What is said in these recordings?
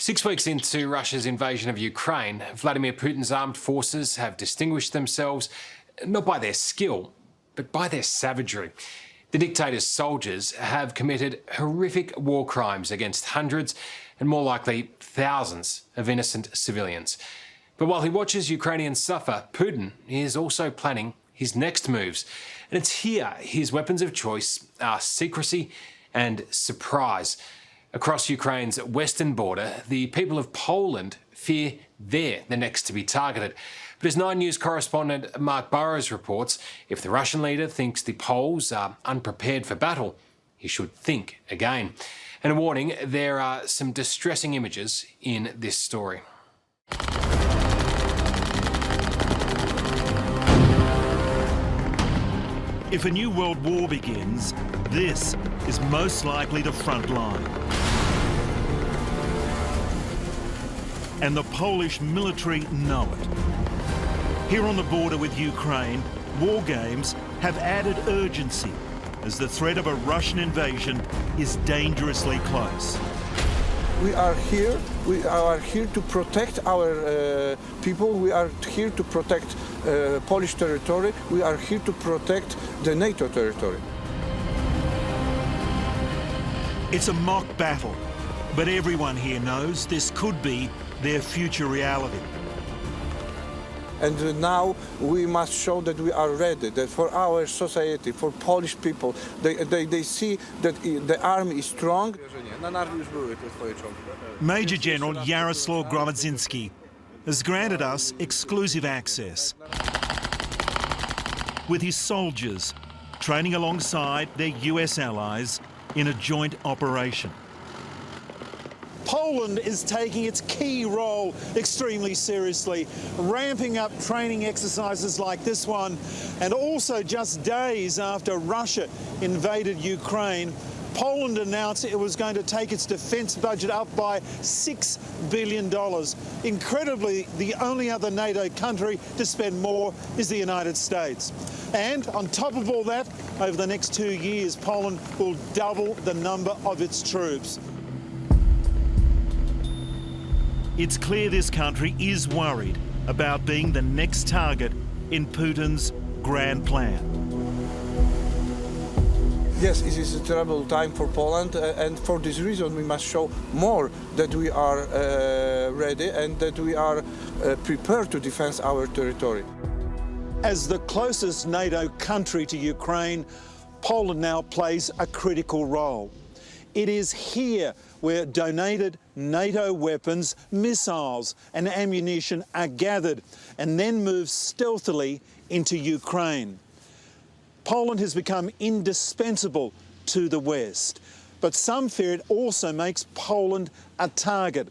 6 weeks into Russia's invasion of Ukraine, Vladimir Putin's armed forces have distinguished themselves not by their skill, but by their savagery. The dictator's soldiers have committed horrific war crimes against hundreds and more likely thousands of innocent civilians. But while he watches Ukrainians suffer, Putin is also planning his next moves. And it's here his weapons of choice are secrecy and surprise. Across Ukraine's western border, the people of Poland fear they're the next to be targeted. But as 9 News correspondent Mark Burrows reports, if the Russian leader thinks the Poles are unprepared for battle, he should think again. And a warning, there are some distressing images in this story. If a new world war begins, this is most likely the front line. And the Polish military know it. Here on the border with Ukraine, war games have added urgency as the threat of a Russian invasion is dangerously close. We are here to protect our people, we are here to protect Polish territory, we are here to protect the NATO territory. It's a mock battle, but everyone here knows this could be their future reality. And now we must show that we are ready, that for our society, for Polish people, they see that the army is strong. Major General Yaroslaw Gromadzynski has granted us exclusive access with his soldiers training alongside their US allies in a joint operation. Poland is taking its key role extremely seriously, ramping up training exercises like this one, and also just days after Russia invaded Ukraine, Poland announced it was going to take its defence budget up by $6 billion. Incredibly, the only other NATO country to spend more is the United States. And on top of all that, over the next 2 years, Poland will double the number of its troops. It's clear this country is worried about being the next target in Putin's grand plan. Yes, it is a terrible time for Poland, and for this reason we must show more that we are ready and that we are prepared to defend our territory. As the closest NATO country to Ukraine, Poland now plays a critical role. It is here where donated NATO weapons, missiles and ammunition are gathered and then moved stealthily into Ukraine. Poland has become indispensable to the West, but some fear it also makes Poland a target.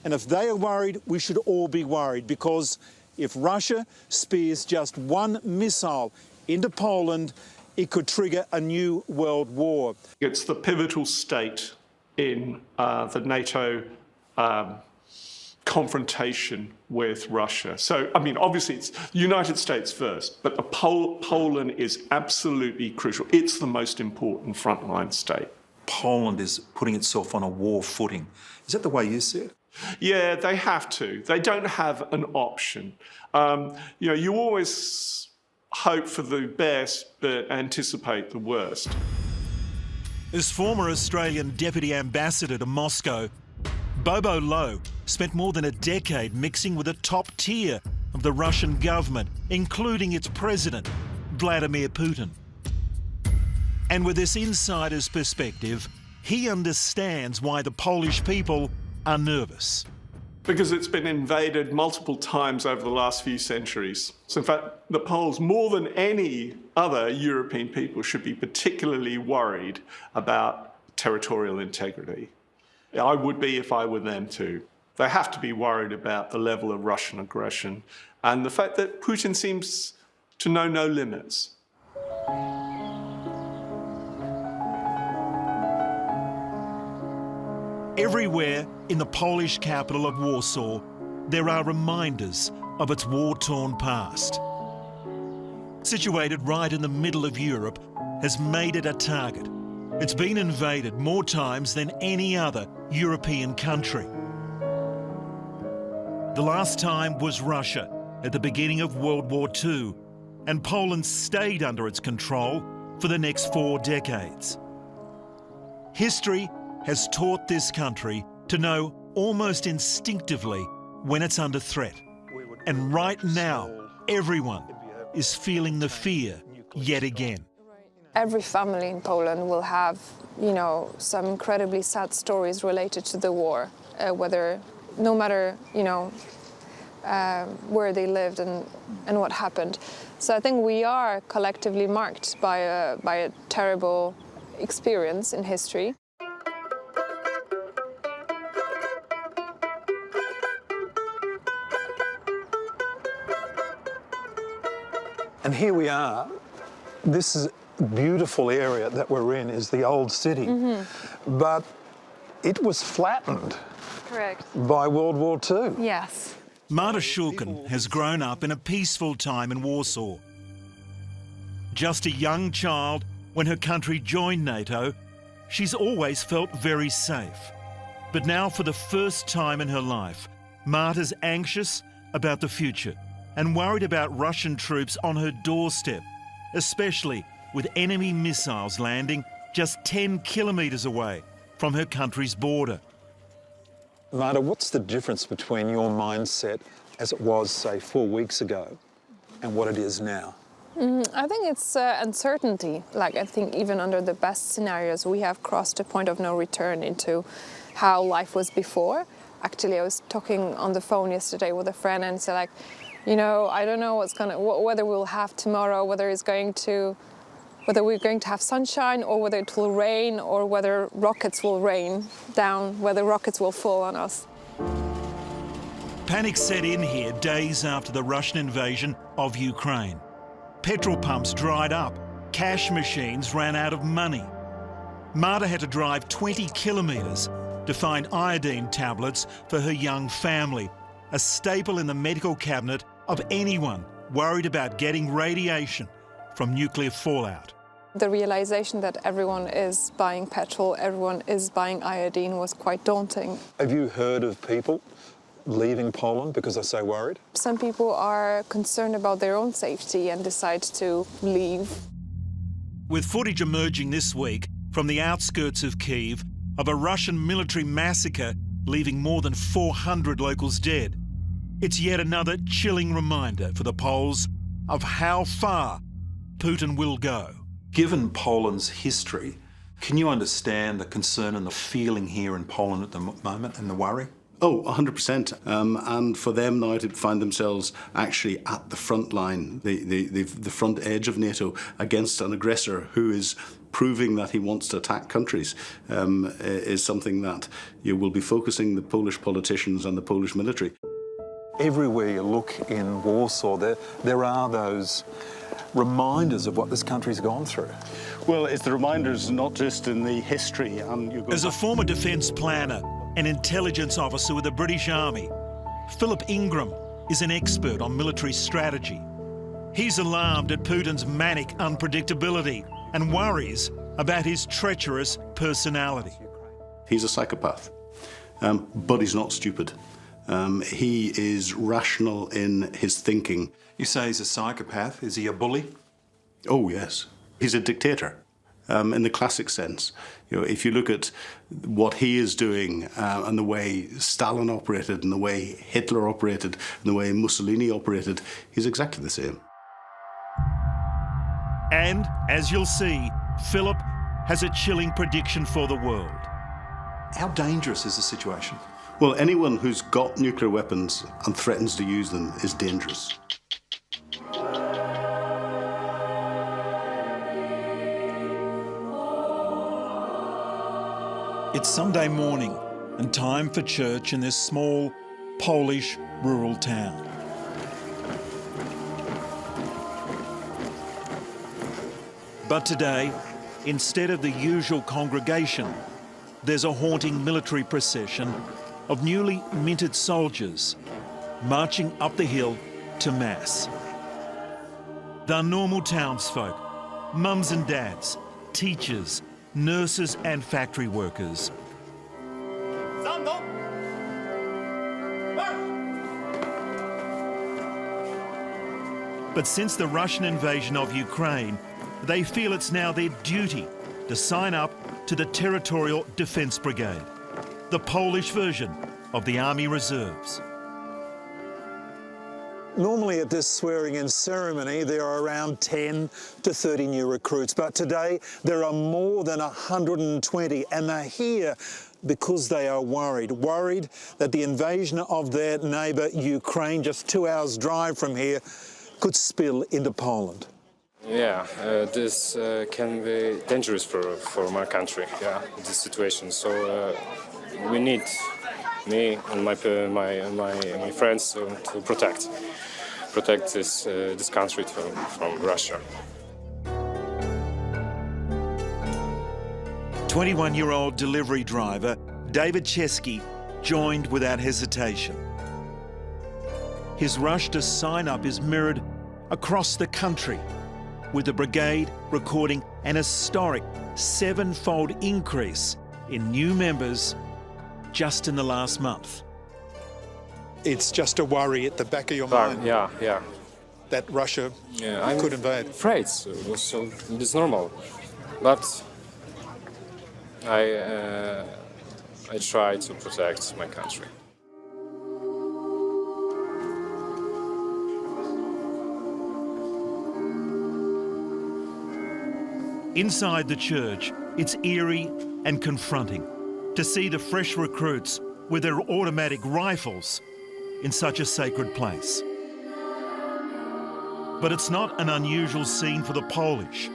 And if they are worried, we should all be worried, because if Russia spears just one missile into Poland, it could trigger a new world war. It's the pivotal state in the NATO confrontation with Russia. So, I mean, obviously it's the United States first, but Poland is absolutely crucial. It's the most important frontline state. Poland is putting itself on a war footing. Is that the way you see it? Yeah, they have to. They don't have an option. You know, you always hope for the best, but anticipate the worst. As former Australian Deputy Ambassador to Moscow, Bobo Lowe spent more than a decade mixing with the top tier of the Russian government, including its president, Vladimir Putin. And with this insider's perspective, he understands why the Polish people are nervous. Because it's been invaded multiple times over the last few centuries. So in fact, the Poles, more than any other European people, should be particularly worried about territorial integrity. I would be if I were them too. They have to be worried about the level of Russian aggression and the fact that Putin seems to know no limits. Everywhere in the Polish capital of Warsaw, there are reminders of its war-torn past. Situated right in the middle of Europe, has made it a target. It's been invaded more times than any other European country. The last time was Russia at the beginning of World War II, and Poland stayed under its control for the next 4 decades. History has taught this country to know almost instinctively when it's under threat. And right now, everyone is feeling the fear yet again. Every family in Poland will have, you know, some incredibly sad stories related to the war, no matter, you know, where they lived and what happened. So I think we are collectively marked by a terrible experience in history. And here we are. This is a beautiful area that we're in, is the old city. But it was flattened Correct. by World War II. Yes. Marta Shulkin has grown up in a peaceful time in Warsaw. Just a young child when her country joined NATO, she's always felt very safe. But now, for the first time in her life, Marta's anxious about the future and worried about Russian troops on her doorstep, especially with enemy missiles landing just 10 kilometres away from her country's border. Marta, what's the difference between your mindset as it was, say, 4 weeks ago and what it is now? I think it's uncertainty. Like, I think even under the best scenarios, we have crossed a point of no return into how life was before. Actually, I was talking on the phone yesterday with a friend and said, like, you know, I don't know whether we'll have tomorrow, whether we're going to have sunshine or whether it will rain or whether rockets will rain down, whether rockets will fall on us. Panic set in here days after the Russian invasion of Ukraine. Petrol pumps dried up, cash machines ran out of money. Marta had to drive 20 kilometres to find iodine tablets for her young family, a staple in the medical cabinet of anyone worried about getting radiation from nuclear fallout. The realization that everyone is buying petrol, everyone is buying iodine was quite daunting. Have you heard of people leaving Poland because they're so worried? Some people are concerned about their own safety and decide to leave. With footage emerging this week from the outskirts of Kyiv of a Russian military massacre leaving more than 400 locals dead, it's yet another chilling reminder for the Poles of how far Putin will go. Given Poland's history, can you understand the concern and the feeling here in Poland at the moment and the worry? Oh, 100%. And for them now to find themselves actually at the front line, the front edge of NATO against an aggressor who is proving that he wants to attack countries is something that you will be focusing the Polish politicians and the Polish military. Everywhere you look in Warsaw, there are those reminders of what this country's gone through. Well, it's the reminders not just in the history. As a former defence planner and intelligence officer with the British Army, Philip Ingram is an expert on military strategy. He's alarmed at Putin's manic unpredictability and worries about his treacherous personality. He's a psychopath, but he's not stupid. He is rational in his thinking. You say he's a psychopath. Is he a bully? Oh, yes. He's a dictator in the classic sense. You know, if you look at what he is doing and the way Stalin operated and the way Hitler operated and the way Mussolini operated, he's exactly the same. And, as you'll see, Philip has a chilling prediction for the world. How dangerous is the situation? Well, anyone who's got nuclear weapons and threatens to use them is dangerous. It's Sunday morning and time for church in this small Polish rural town. But today, instead of the usual congregation, there's a haunting military procession of newly minted soldiers marching up the hill to Mass. They're normal townsfolk, mums and dads, teachers, nurses and factory workers. But since the Russian invasion of Ukraine, they feel it's now their duty to sign up to the Territorial Defence Brigade, the Polish version of the Army Reserves. Normally at this swearing-in ceremony, there are around 10 to 30 new recruits, but today there are more than 120, and they're here because they are worried that the invasion of their neighbour Ukraine, just 2 hours' drive from here, could spill into Poland. Yeah, this can be dangerous for my country, yeah, this situation. So we need, me and my friends, to protect this country from Russia. 21-year-old delivery driver David Chesky joined without hesitation. His rush to sign up is mirrored across the country, with the brigade recording an historic 7-fold increase in new members just in the last month. It's just a worry at the back of your mind Yeah. that Russia I'm could invade. afraid, so it's normal. But I try to protect my country. Inside the church, it's eerie and confronting to see the fresh recruits with their automatic rifles in such a sacred place. But it's not an unusual scene for the Polish.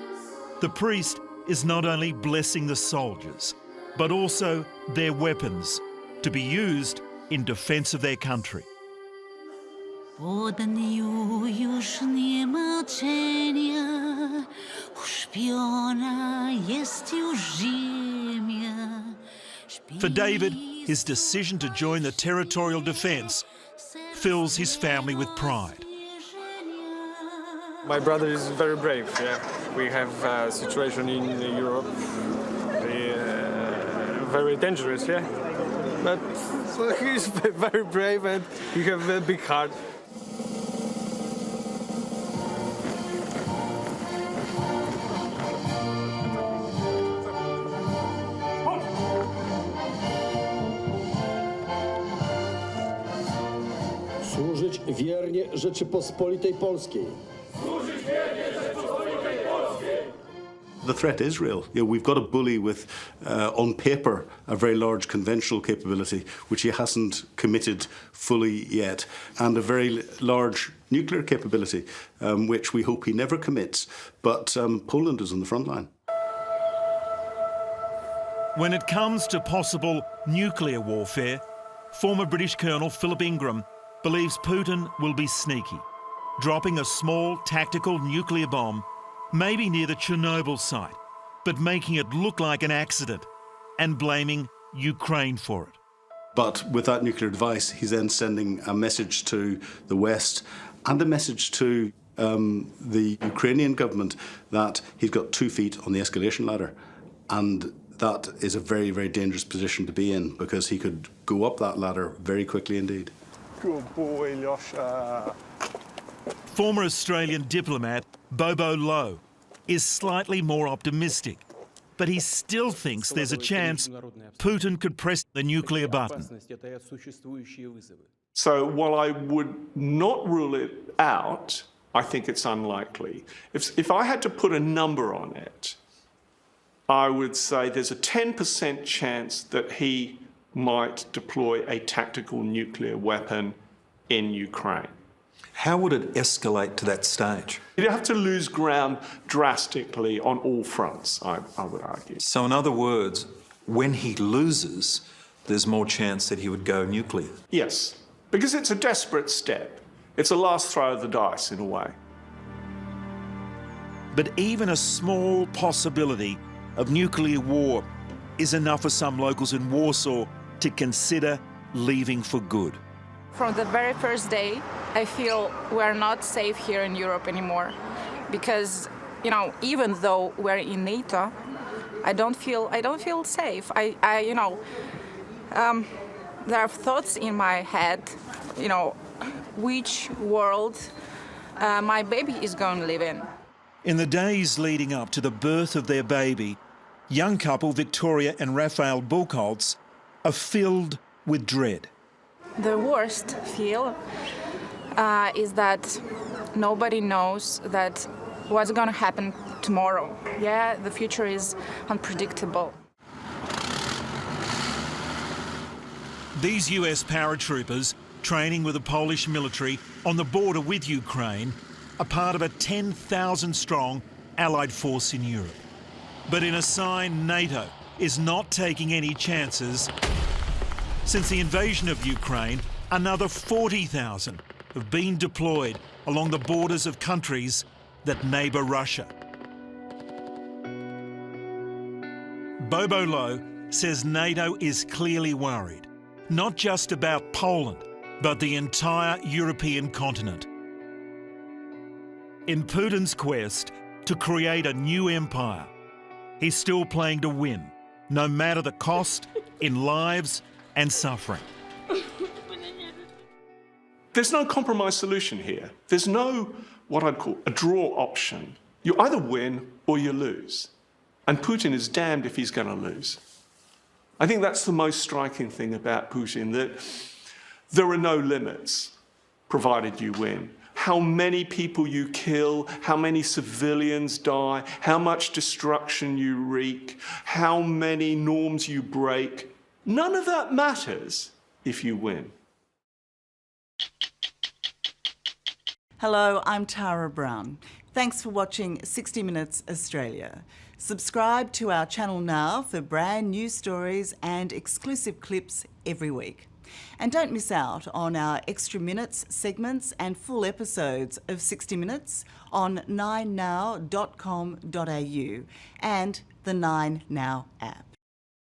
The priest is not only blessing the soldiers, but also their weapons to be used in defence of their country. For David, his decision to join the Territorial Defence fills his family with pride. My brother is very brave, yeah. We have a situation in Europe, very dangerous, yeah. But he's very brave and he has a big heart. Służyć wiernie Rzeczypospolitej Polskiej. The threat is real. We've got a bully with, on paper, a very large conventional capability, which he hasn't committed fully yet, and a very large nuclear capability, which we hope he never commits. But Poland is on the front line. When it comes to possible nuclear warfare, former British Colonel Philip Ingram believes Putin will be sneaky, dropping a small tactical nuclear bomb maybe near the Chernobyl site, but making it look like an accident and blaming Ukraine for it. But with that nuclear device, he's then sending a message to the West and a message to the Ukrainian government that he's got 2 feet on the escalation ladder. And that is a very, very dangerous position to be in, because he could go up that ladder very quickly indeed. Good boy, Lyosha. Former Australian diplomat Bobo Lowe is slightly more optimistic, but he still thinks there's a chance Putin could press the nuclear button. So while I would not rule it out, I think it's unlikely. If I had to put a number on it, I would say there's a 10% chance that he might deploy a tactical nuclear weapon in Ukraine. How would it escalate to that stage? You'd have to lose ground drastically on all fronts, I would argue. So in other words, when he loses, there's more chance that he would go nuclear? Yes, because it's a desperate step. It's a last throw of the dice in a way. But even a small possibility of nuclear war is enough for some locals in Warsaw to consider leaving for good. From the very first day, I feel we're not safe here in Europe anymore, because, even though we're in NATO, I don't feel safe. There are thoughts in my head, which world my baby is going to live in. In the days leading up to the birth of their baby, young couple Victoria and Raphael Buchholz are filled with dread. The worst feel is that nobody knows that what's going to happen tomorrow. Yeah, the future is unpredictable. These US paratroopers, training with the Polish military on the border with Ukraine, are part of a 10,000-strong Allied force in Europe. But in a sign NATO is not taking any chances, since the invasion of Ukraine, another 40,000 have been deployed along the borders of countries that neighbour Russia. Bobo Low says NATO is clearly worried, not just about Poland, but the entire European continent. In Putin's quest to create a new empire, he's still playing to win, no matter the cost in lives and suffering. There's no compromise solution here. There's no, what I'd call, a draw option. You either win or you lose. And Putin is damned if he's going to lose. I think that's the most striking thing about Putin, that there are no limits, provided you win. How many people you kill, how many civilians die, how much destruction you wreak, how many norms you break, none of that matters if you win. Hello, I'm Tara Brown. Thanks for watching 60 Minutes Australia. Subscribe to our channel now for brand new stories and exclusive clips every week. And don't miss out on our extra minutes, segments and full episodes of 60 Minutes on 9now.com.au and the 9Now app.